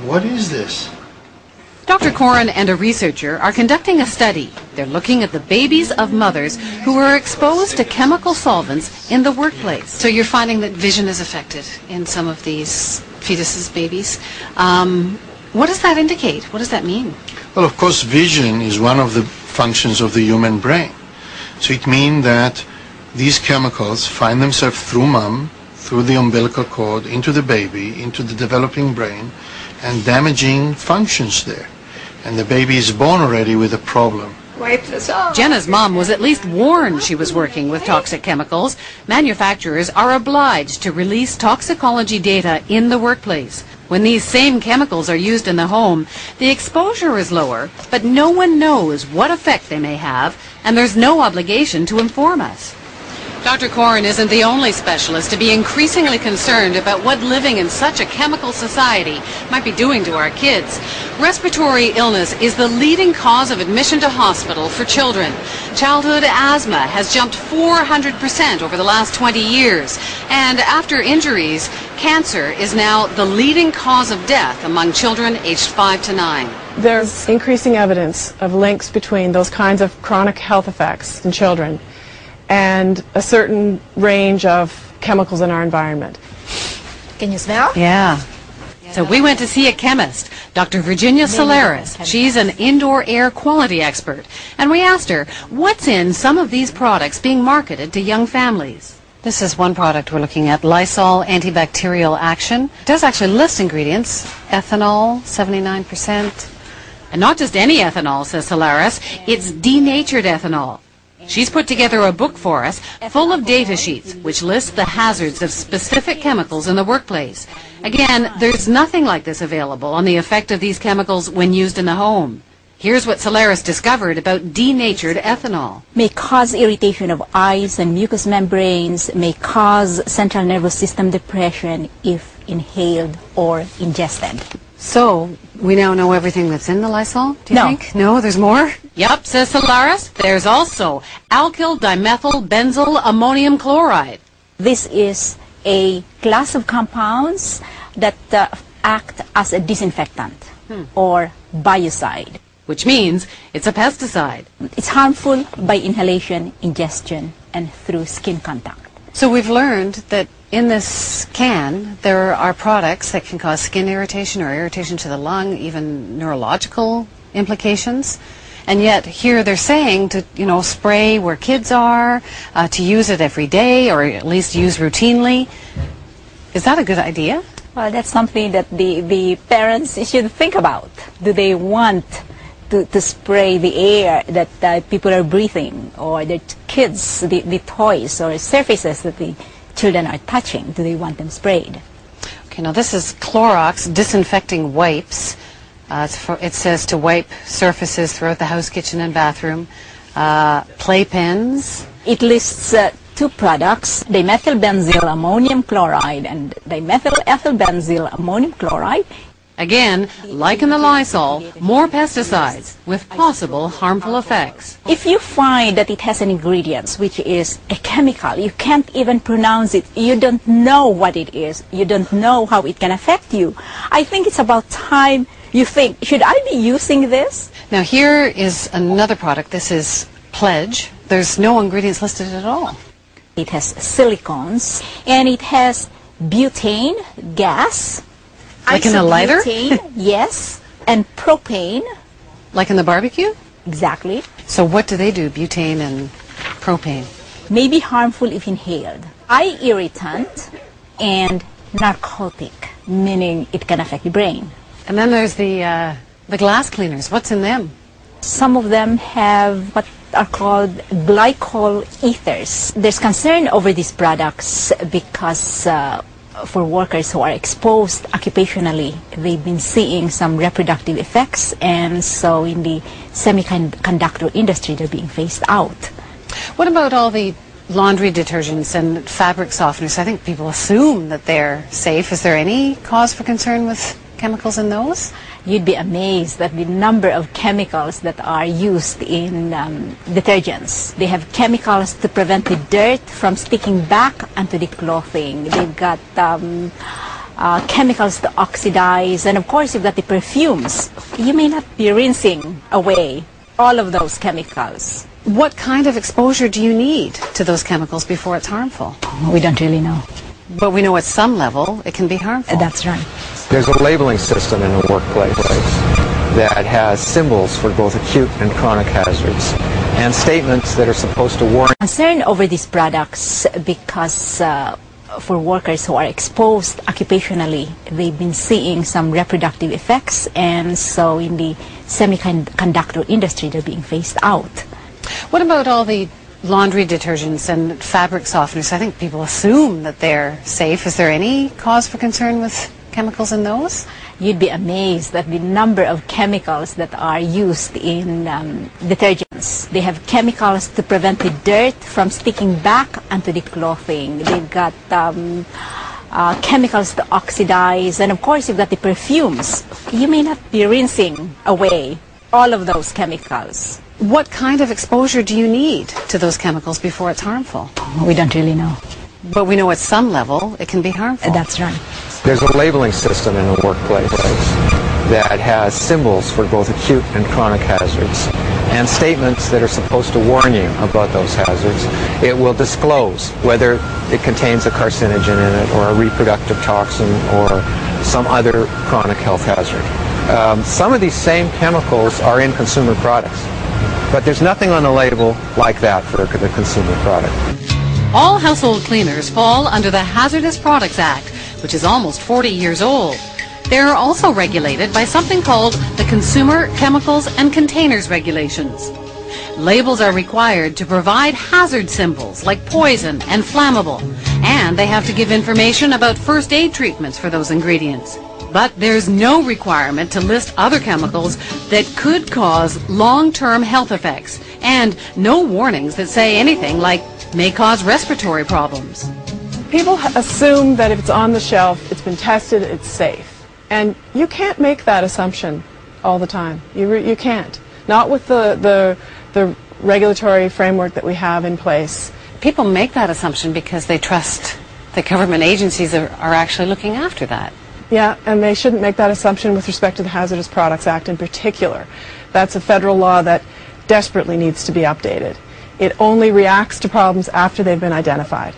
What is this? Dr. Corin and a researcher are conducting a study. They're looking at the babies of mothers who are exposed to chemical solvents in the workplace. So you're finding that vision is affected in some of these fetuses, babies. What does that indicate? What does that mean? Well, of course, vision is one of the functions of the human brain. So it means that these chemicals find themselves through mom, through the umbilical cord, into the baby, into the developing brain, and damaging functions there. And the baby is born already with a problem. Wipe this off. Jenna's mom was at least warned she was working with toxic chemicals. Manufacturers are obliged to release toxicology data in the workplace. When these same chemicals are used in the home, the exposure is lower, but no one knows what effect they may have, and there's no obligation to inform us. Dr. Corin isn't the only specialist to be increasingly concerned about what living in such a chemical society might be doing to our kids. Respiratory illness is the leading cause of admission to hospital for children. Childhood asthma has jumped 400% over the last 20 years. And after injuries, cancer is now the leading cause of death among children aged 5 to 9. There's increasing evidence of links between those kinds of chronic health effects in children and a certain range of chemicals in our environment. Can you smell? Yeah. So we went to see a chemist, Dr. Virginia Solaris. She's an indoor air quality expert. And we asked her, what's in some of these products being marketed to young families? This is one product we're looking at, Lysol Antibacterial Action. It does actually list ingredients, ethanol, 79%. And not just any ethanol, says Solaris, it's denatured ethanol. She's put together a book for us full of data sheets which list the hazards of specific chemicals in the workplace. Again, there's nothing like this available on the effect of these chemicals when used in the home. Here's what Solaris discovered about denatured ethanol. May cause irritation of eyes and mucous membranes, may cause central nervous system depression if inhaled or ingested. So, we now know everything that's in the Lysol, do you No. think? No, there's more? Yep, says Solaris. There's also alkyl dimethyl benzyl ammonium chloride. This is a class of compounds that act as a disinfectant or biocide. Which means it's a pesticide. It's harmful by inhalation, ingestion, and through skin contact. So we've learned that in this can, there are products that can cause skin irritation or irritation to the lung, even neurological implications. And yet here they're saying to, spray where kids are, to use it every day or at least use routinely. Is that a good idea? Well, that's something that the parents should think about. Do they want to spray the air that people are breathing, or the kids, the toys or surfaces that the children are touching? Do they want them sprayed? Okay, now this is Clorox disinfecting wipes. It says to wipe surfaces throughout the house, kitchen, and bathroom. Playpens. It lists two products, dimethylbenzyl ammonium chloride and dimethylethylbenzyl ammonium chloride. Again, like in the Lysol, more pesticides with possible harmful effects. If you find that it has an ingredient which is a chemical, you can't even pronounce it, you don't know what it is, you don't know how it can affect you, I think it's about time you think, should I be using this? Now here is another product. This is Pledge. There's no ingredients listed at all. It has silicones and it has butane gas. Like in a lighter? Butane, yes, and propane. Like in the barbecue? Exactly. So what do they do, butane and propane? May be harmful if inhaled. Eye irritant and narcotic, meaning it can affect the brain. And then there's the glass cleaners. What's in them? Some of them have what are called glycol ethers. There's concern over these products because for workers who are exposed occupationally, they've been seeing some reproductive effects, and so in the semiconductor industry, they're being phased out. What about all the laundry detergents and fabric softeners? I think people assume that they're safe. Is there any cause for concern with chemicals in those? You'd be amazed at the number of chemicals that are used in detergents. They have chemicals to prevent the dirt from sticking back onto the clothing. They've got chemicals to oxidize, and of course you've got the perfumes. You may not be rinsing away all of those chemicals. What kind of exposure do you need to those chemicals before it's harmful? We don't really know. But we know at some level it can be harmful. That's right. There's a labeling system in the workplace that has symbols for both acute and chronic hazards and statements that are supposed to warn. Concern over these products because for workers who are exposed occupationally, they've been seeing some reproductive effects, and so in the semiconductor industry they're being phased out. What about all the laundry detergents and fabric softeners? I think people assume that they're safe. Is there any cause for concern with chemicals in those? You'd be amazed at the number of chemicals that are used in detergents. They have chemicals to prevent the dirt from sticking back onto the clothing. They've got chemicals to oxidize, and of course you've got the perfumes. You may not be rinsing away all of those chemicals. What kind of exposure do you need to those chemicals before it's harmful? We don't really know. But we know at some level it can be harmful. That's right. There's a labeling system in the workplace that has symbols for both acute and chronic hazards and statements that are supposed to warn you about those hazards. It will disclose whether it contains a carcinogen in it or a reproductive toxin or some other chronic health hazard. Some of these same chemicals are in consumer products, but there's nothing on the label like that for the consumer product. All household cleaners fall under the Hazardous Products Act, which is almost 40 years old. They're also regulated by something called the Consumer Chemicals and Containers Regulations. Labels are required to provide hazard symbols like poison and flammable, and they have to give information about first aid treatments for those ingredients. But there's no requirement to list other chemicals that could cause long-term health effects, and no warnings that say anything like may cause respiratory problems. People assume that if it's on the shelf, it's been tested, it's safe. And you can't make that assumption all the time. You can't. Not with the regulatory framework that we have in place. People make that assumption because they trust the government agencies are actually looking after that. Yeah, and they shouldn't make that assumption with respect to the Hazardous Products Act in particular. That's a federal law that desperately needs to be updated. It only reacts to problems after they've been identified.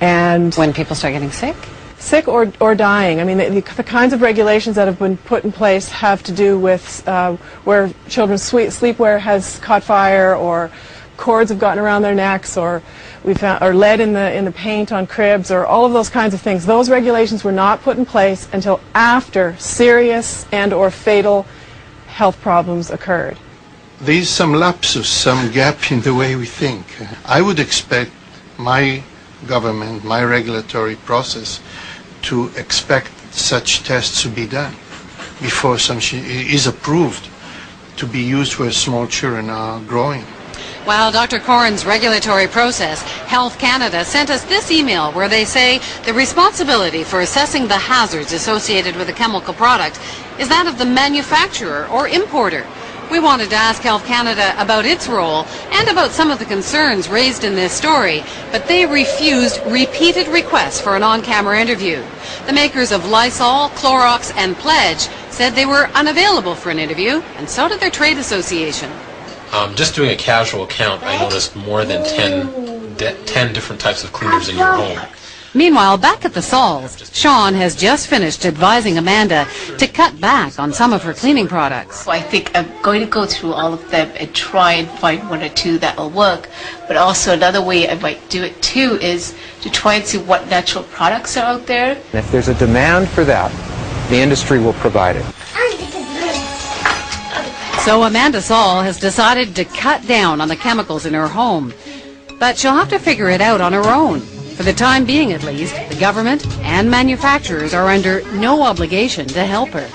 And when people start getting sick? Sick or dying. I mean, the kinds of regulations that have been put in place have to do with where children's sleepwear has caught fire, or cords have gotten around their necks, or we found or lead in the paint on cribs, or all of those kinds of things. Those regulations were not put in place until after serious and or fatal health problems occurred. There's some lapsus, some gap in the way we think. I would expect my government, my regulatory process, to expect such tests to be done before something is approved to be used where small children are growing. While Dr. Corrin's regulatory process, Health Canada sent us this email where they say the responsibility for assessing the hazards associated with a chemical product is that of the manufacturer or importer. We wanted to ask Health Canada about its role and about some of the concerns raised in this story, but they refused repeated requests for an on-camera interview. The makers of Lysol, Clorox and Pledge said they were unavailable for an interview, and so did their trade association. Just doing a casual count, I noticed more than 10 different types of cleaners in your home. Meanwhile, back at the Sauls, Sean has just finished advising Amanda to cut back on some of her cleaning products. So I think I'm going to go through all of them and try and find one or two that will work. But also another way I might do it too is to try and see what natural products are out there. And if there's a demand for that, the industry will provide it. So Amanda Saul has decided to cut down on the chemicals in her home. But she'll have to figure it out on her own. For the time being, at least, the government and manufacturers are under no obligation to help her.